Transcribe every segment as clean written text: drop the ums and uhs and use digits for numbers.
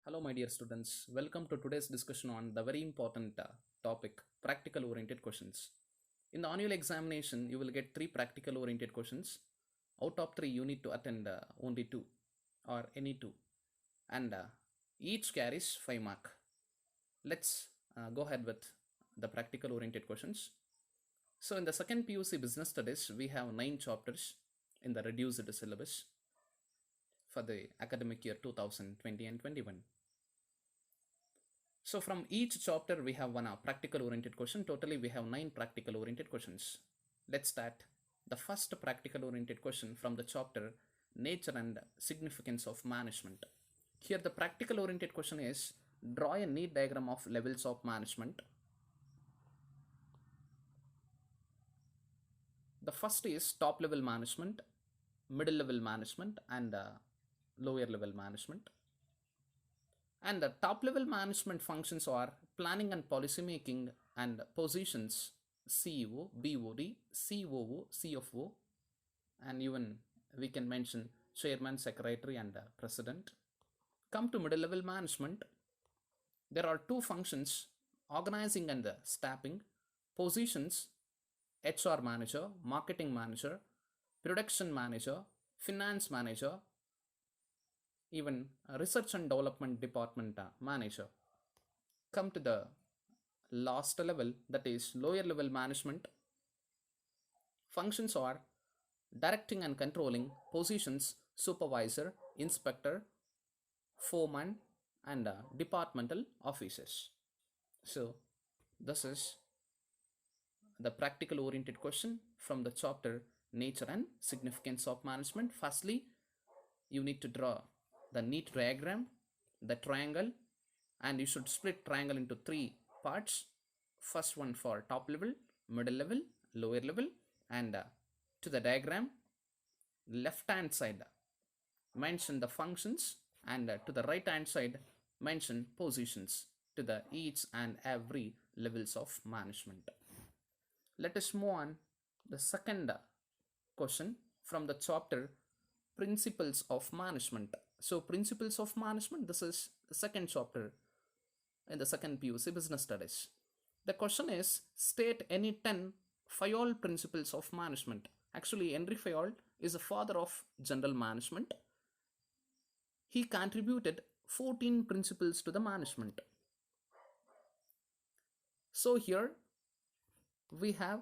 Hello, my dear students. Welcome to today's discussion on the very important topic practical oriented questions. In the annual examination, you will get three practical oriented questions. Out of three, you need to attend only two or any two, and each carries 5 mark. Let's go ahead with the practical oriented questions. So, in the second PUC Business Studies, we have 9 chapters in the reduced syllabus for the academic year 2020 and 21. So from each chapter we have one practical oriented question. Totally we have 9 practical oriented questions. Let's start the first practical oriented question from the chapter Nature and Significance of Management. Here the practical oriented question is draw a neat diagram of levels of management. The first is top level management, middle level management and lower level management. And the top level management functions are planning and policy making and positions CEO, BOD, COO, CFO, and even we can mention chairman, secretary, and president. Come to middle level management, there are two functions organizing and staffing, positions HR manager, marketing manager, production manager, finance manager, even research and development department manager. Come to the last level, that is lower level management. Functions are directing and controlling, positions supervisor, inspector, foreman, and departmental officers. So this is the practical oriented question from the chapter Nature and Significance of Management. Firstly, you need to draw the neat diagram, the triangle, and you should split triangle into 3 parts. First one for top level, middle level, lower level, and to the diagram left hand side mention the functions, and to the right hand side mention positions to the each and every levels of management. Let us move on the second question from the chapter Principles of Management. So Principles of Management, this is the second chapter in the second PUC Business Studies. The question is state any 10 Fayol principles of management. Actually, Henry Fayol is the father of general management. He contributed 14 principles to the management. So here we have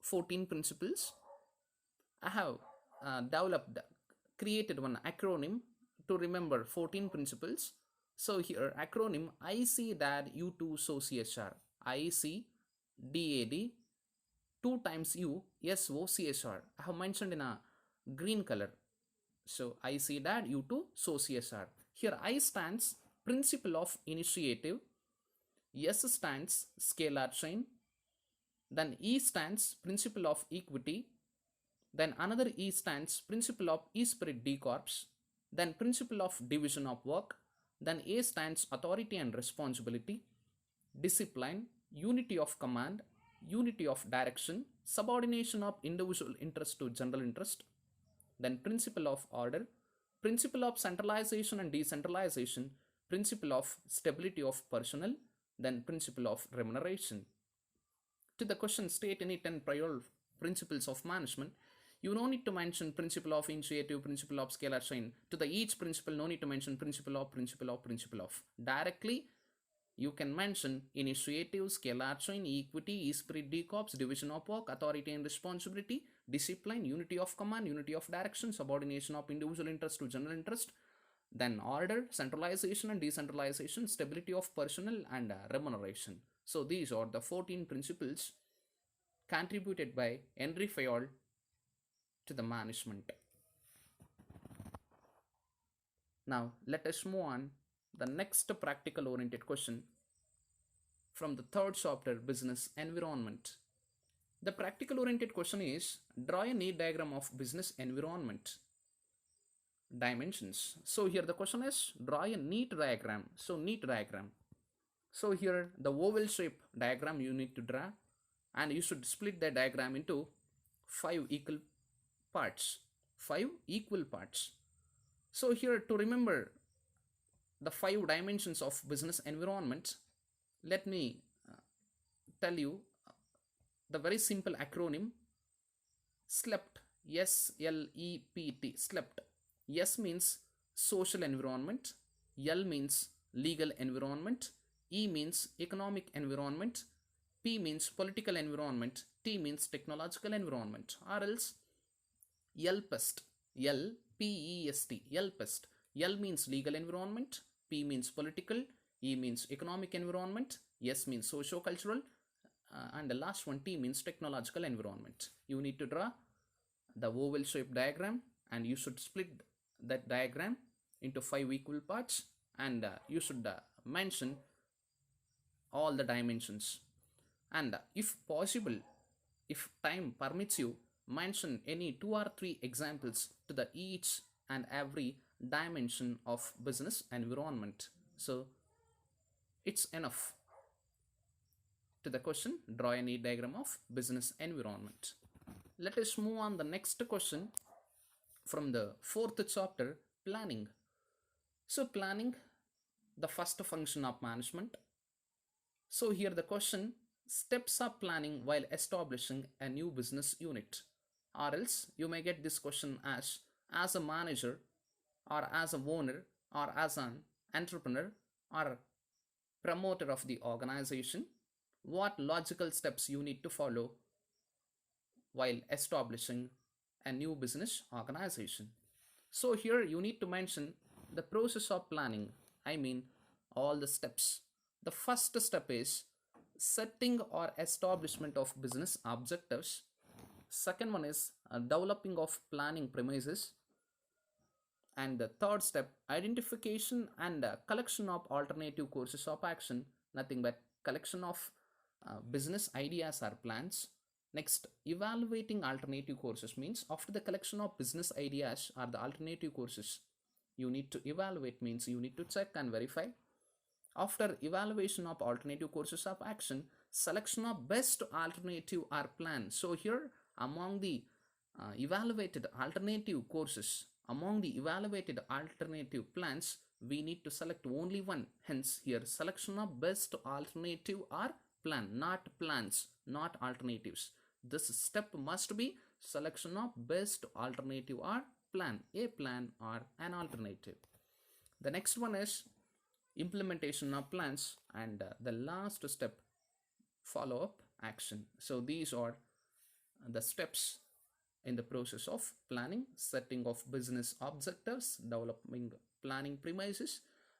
14 principles. I have created one acronym to remember 14 principles. So here acronym IC DAD U2 SO CSR. IC DAD 2 times U SO CSR. I have mentioned in a green color. So IC DAD U2 SO CSR. Here I stands principle of initiative. S stands scalar chain. Then E stands principle of equity. Then another E stands principle of E-spirit D corps. Then principle of division of work. Then A stands authority and responsibility, discipline, unity of command, unity of direction, subordination of individual interest to general interest. Then principle of order, principle of centralization and decentralization, principle of stability of personnel, then principle of remuneration. To the question state any 10 prior principles of management, you no need to mention principle of initiative, principle of scalar chain. To the each principle, no need to mention principle of. Directly, you can mention initiative, scalar chain, equity, E-spirit, D corps, division of work, authority and responsibility, discipline, unity of command, unity of direction, subordination of individual interest to general interest, then order, centralization and decentralization, stability of personnel, and remuneration. So these are the 14 principles contributed by Henry Fayol to the management. Now let us move on the next practical oriented question from the third chapter Business Environment. The practical oriented question is draw a neat diagram of business environment. Dimensions. So here the question is draw a neat diagram. So neat diagram. So here the oval shape diagram you need to draw, and you should split the diagram into 5 equal parts. So here to remember the 5 dimensions of business environment, let me tell you the very simple acronym SLEPT. SLEPT. SLEPT. S means social environment, L means legal environment, E means economic environment, P means political environment, T means technological environment, or else LPEST. LPEST. LPEST. L means legal environment, P means political, E means economic environment, S means socio-cultural, and the last one T means technological environment. You need to draw the oval shaped diagram, and you should split that diagram into 5 equal parts, and you should mention all the dimensions, and if possible, if time permits you, mention any 2 or 3 examples to the each and every dimension of business environment. So it's enough to the question, draw a neat diagram of business environment. Let us move on the next question from the 4th chapter, planning. So planning, the first function of management. So here the question, steps of planning while establishing a new business unit. Or else you may get this question as a manager, or as a owner, or as an entrepreneur, or promoter of the organization, what logical steps you need to follow while establishing a new business organization. So here you need to mention the process of planning, I mean all the steps. The first step is setting or establishment of business objectives. Second one is developing of planning premises. And the third step, identification and collection of alternative courses of action, nothing but collection of business ideas or plans. Next, evaluating alternative courses means after the collection of business ideas or the alternative courses, you need to evaluate means you need to check and verify. After evaluation of alternative courses of action, selection of best alternative or plan. So here among the evaluated alternative courses, among the evaluated alternative plans, we need to select only one. Hence here selection of best alternative or plan, not plans, not alternatives. This step must be selection of best alternative or plan, a plan or an alternative. The next one is implementation of plans, and the last step, follow up action. So these are the steps in the process of planning: setting of business objectives, developing planning premises,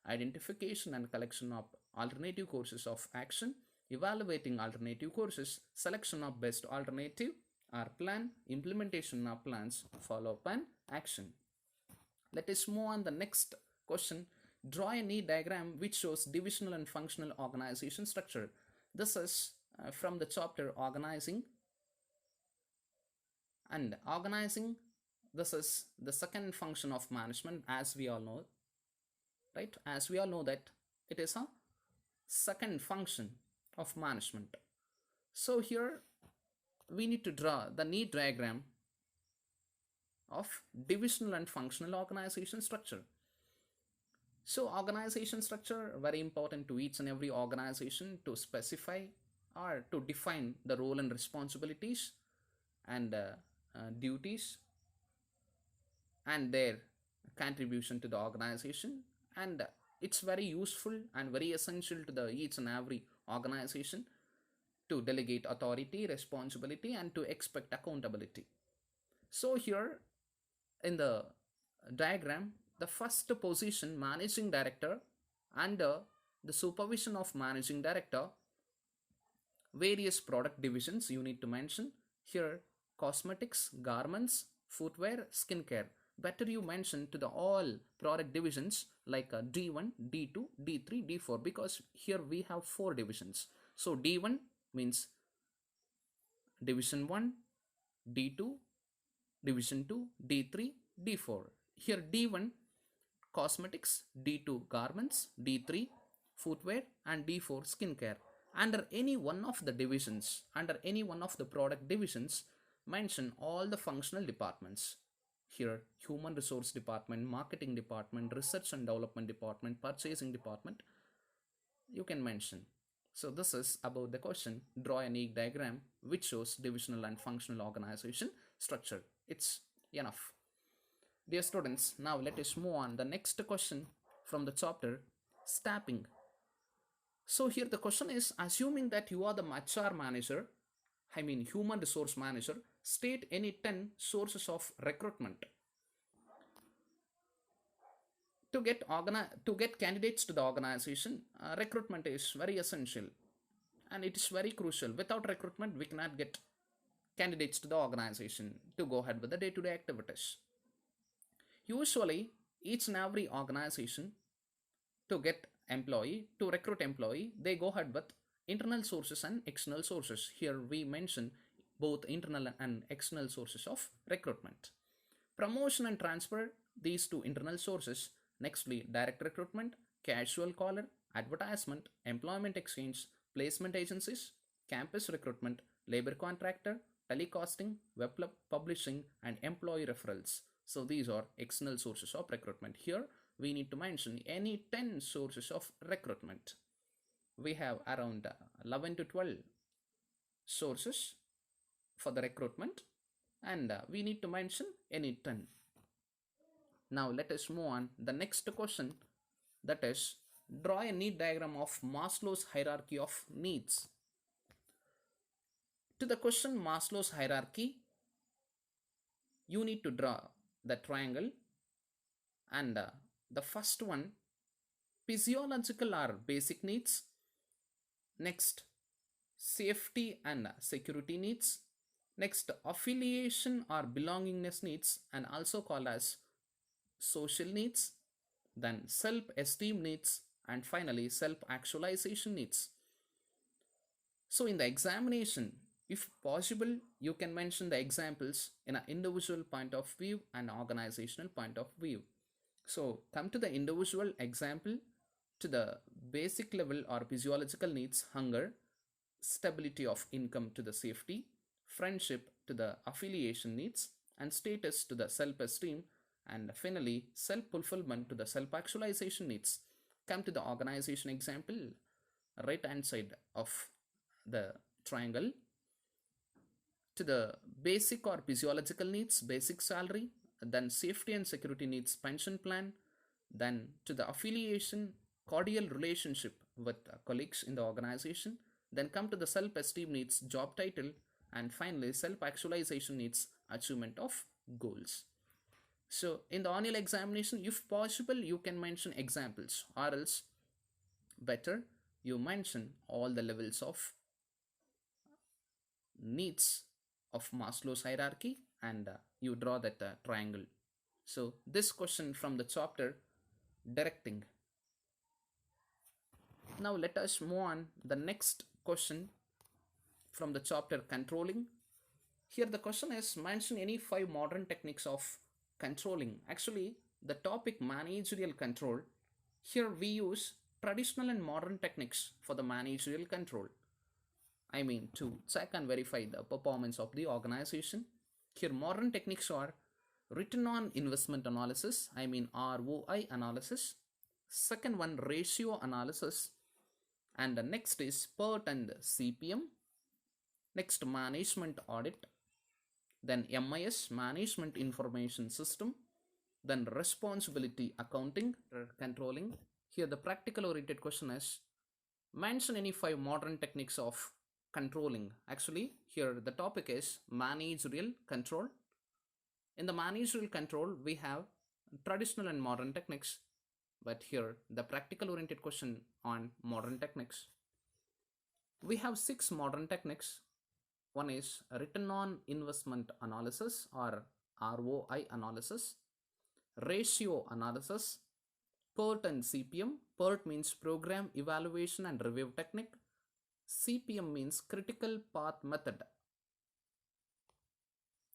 identification and collection of alternative courses of action, evaluating alternative courses, selection of best alternative or plan, implementation of plans, follow up and action. Let us move on the next question. Draw a neat diagram which shows divisional and functional organization structure. This is from the chapter organizing. And organizing, this is the second function of management, as we all know, right? As we all know that it is a second function of management. So here we need to draw the neat diagram of divisional and functional organization structure. So organization structure, very important to each and every organization to specify or to define the role and responsibilities and duties and their contribution to the organization, and it's very useful and very essential to the each and every organization to delegate authority, responsibility, and to expect accountability. So here in the diagram, the first position, managing director, under the supervision of managing director, various product divisions you need to mention here: cosmetics, garments, footwear, skincare. Better you mention to the all product divisions like D1, D2, D3, D4, because here we have 4 divisions. So D1 means division 1, D2, division 2, D3, D4. Here D1 cosmetics, D2 garments, D3 footwear, and D4 skincare. Under any one of the divisions, under any one of the product divisions, mention all the functional departments. Here, human resource department, marketing department, research and development department, purchasing department, you can mention. So this is about the question. Draw a neat diagram which shows divisional and functional organization structure. It's enough. Dear students, now let us move on the next question from the chapter staffing. So here the question is, assuming that you are the HR manager, I mean human resource manager, state any 10 sources of recruitment. To get candidates to the organization, recruitment is very essential and it is very crucial. Without recruitment, we cannot get candidates to the organization to go ahead with the day-to-day activities. Usually, each and every organization to get employee, to recruit employee, they go ahead with internal sources and external sources. Here we mention both internal and external sources of recruitment. Promotion and transfer, these two internal sources. Nextly, direct recruitment, casual caller, advertisement, employment exchange, placement agencies, campus recruitment, labor contractor, telecasting, web publishing, and employee referrals. So these are external sources of recruitment. Here we need to mention any 10 sources of recruitment. We have around 11 to 12 sources for the recruitment, and we need to mention any 10. Now let us move on the next question, that is, draw a neat diagram of Maslow's hierarchy of needs. To the question Maslow's hierarchy, you need to draw the triangle, and the first one, physiological or basic needs. Next, safety and security needs. Next, affiliation or belongingness needs, and also called as social needs. Then self-esteem needs, and finally self-actualization needs. So in the examination, if possible, you can mention the examples in an individual point of view and organizational point of view. So come to the individual example. To the basic level or physiological needs, hunger, stability of income to the safety, friendship to the affiliation needs, and status to the self-esteem, and finally self-fulfillment to the self-actualization needs. Come to the organization example, right hand side of the triangle. To the basic or physiological needs, basic salary, then safety and security needs, pension plan, then to the affiliation, cordial relationship with colleagues in the organization, then come to the self-esteem needs, job title, and finally self-actualization needs, achievement of goals. So in the annual examination, if possible, you can mention examples, or else better you mention all the levels of needs of Maslow's hierarchy, and you draw that triangle. So this question from the chapter directing. Now let us move on the next question from the chapter controlling. Here the question is, mention any 5 modern techniques of controlling. Actually, the topic managerial control, here we use traditional and modern techniques for the managerial control. I mean to check and verify the performance of the organization. Here modern techniques are return on investment analysis, I mean ROI analysis. Second one, ratio analysis. And the next is PERT and CPM. Next, management audit. Then MIS, management information system. Then responsibility accounting, controlling. Here the practical oriented question is, mention any 5 modern techniques of controlling. Actually, here the topic is managerial control. In the managerial control, we have traditional and modern techniques, but here the practical oriented question on modern techniques. We have 6 modern techniques. One is return on investment analysis or ROI analysis, ratio analysis, PERT and CPM. PERT means program evaluation and review technique. CPM means critical path method,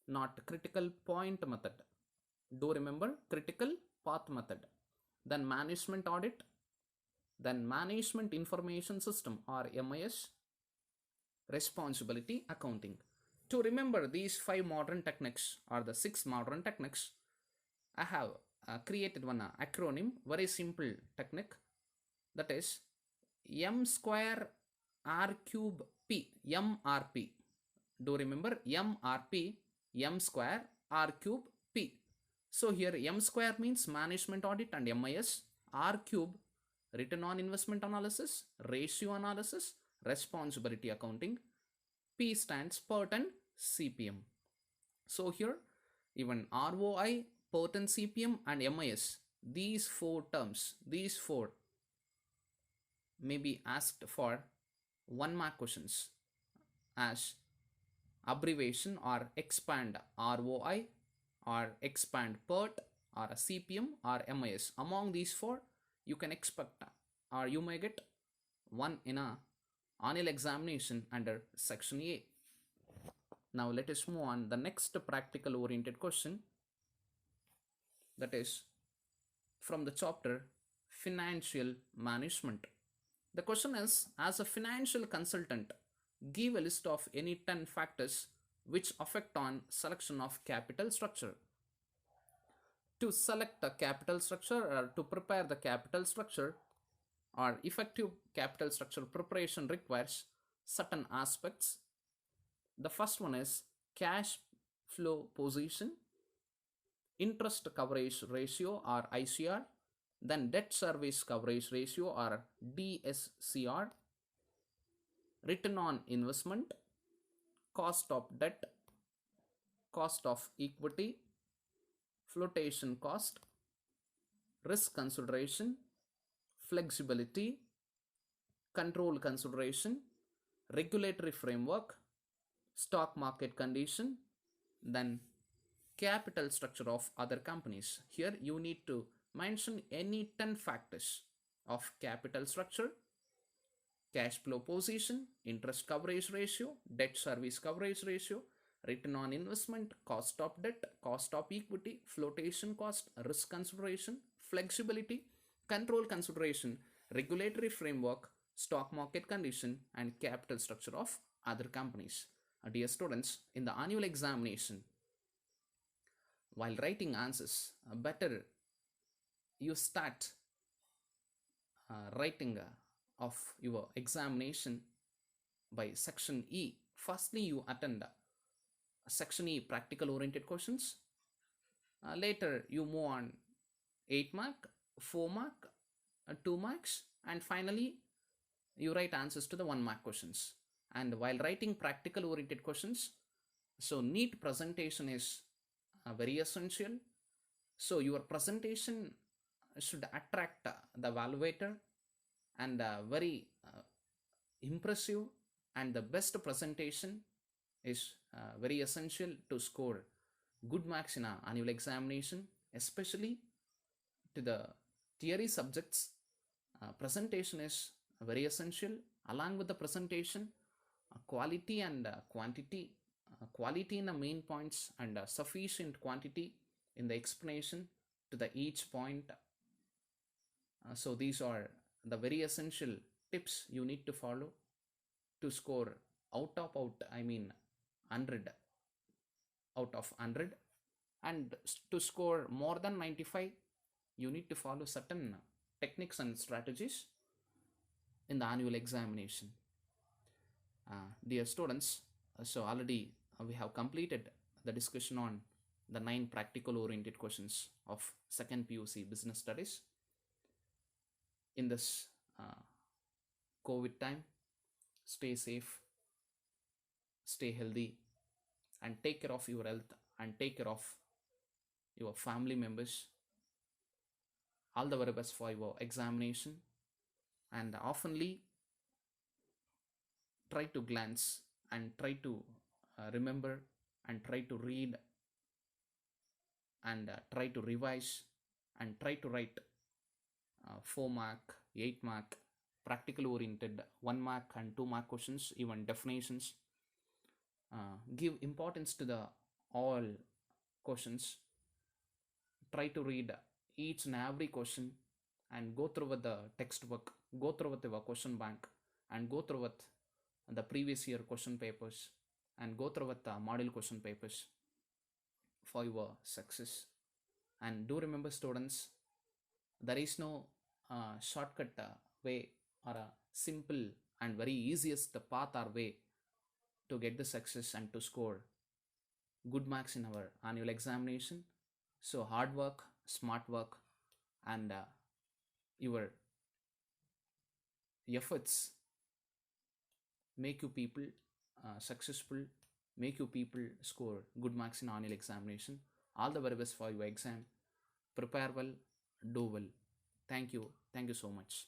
not critical point method. Do remember, critical path method. Then management audit, then management information system or MIS, responsibility accounting. To remember these 5 modern techniques or the 6 modern techniques, I have created one acronym, very simple technique, that is m square r cube p, mrp. Do remember mrp, m square r cube p. So here m square means management audit and MIS, r cube return on investment analysis, ratio analysis, responsibility accounting, p stands PERT and CPM. So here even ROI, PERT and CPM and MIS, these four terms, these four may be asked for 1 mark questions as abbreviation or expand ROI or expand PERT or a CPM or MIS. Among these four, you can expect or you may get one in a annual examination under section A. Now let us move on the next practical oriented question, that is from the chapter financial management. The question is, as a financial consultant, give a list of any 10 factors which affect on selection of capital structure. To select a capital structure or to prepare the capital structure or effective capital structure preparation requires certain aspects. The first one is cash flow position, interest coverage ratio or ICR, then debt service coverage ratio or DSCR, return on investment, cost of debt, cost of equity, flotation cost, risk consideration, flexibility, control consideration, regulatory framework, stock market condition, then capital structure of other companies. Here you need to mention any 10 factors of capital structure, cash flow position, interest coverage ratio, debt service coverage ratio, return on investment, cost of debt, cost of equity, flotation cost, risk consideration, flexibility, control consideration, regulatory framework, stock market condition, and capital structure of other companies. Dear students, in the annual examination, while writing answers, better you start writing of your examination by section E. Firstly, you attend section E practical oriented questions. Later, you move on 8 mark, 4 mark, 2 marks, and finally, you write answers to the 1 mark questions. And while writing practical oriented questions, so neat presentation is very essential. So your presentation should attract the evaluator, and very impressive and the best presentation is very essential to score good marks in an annual examination, especially to the theory subjects. Presentation is very essential. Along with the presentation, quality and quantity, quality in the main points and sufficient quantity in the explanation to the each point. So these are the very essential tips you need to follow to score out 100 out of 100, and to score more than 95 you need to follow certain techniques and strategies in the annual examination. Dear students, so already we have completed the discussion on the 9 practical oriented questions of second PUC business studies. In this COVID time, stay safe, stay healthy, and take care of your health and take care of your family members. All the very best for your examination, and oftenly try to glance and try to remember and try to read and try to revise and try to write 4 mark, 8 mark, practical oriented 1 mark and 2 mark questions, even definitions. Give importance to the all questions. Try to read each and every question and go through with the textbook, go through with your question bank, and go through with the previous year question papers, and go through with the model question papers for your success. And do remember, students, there is no shortcut way or a simple and very easiest path or way to get the success and to score good marks in our annual examination. So hard work, smart work, and your efforts make you people successful, make you people score good marks in annual examination. All the very best for your exam. Prepare well, do well. Thank you so much.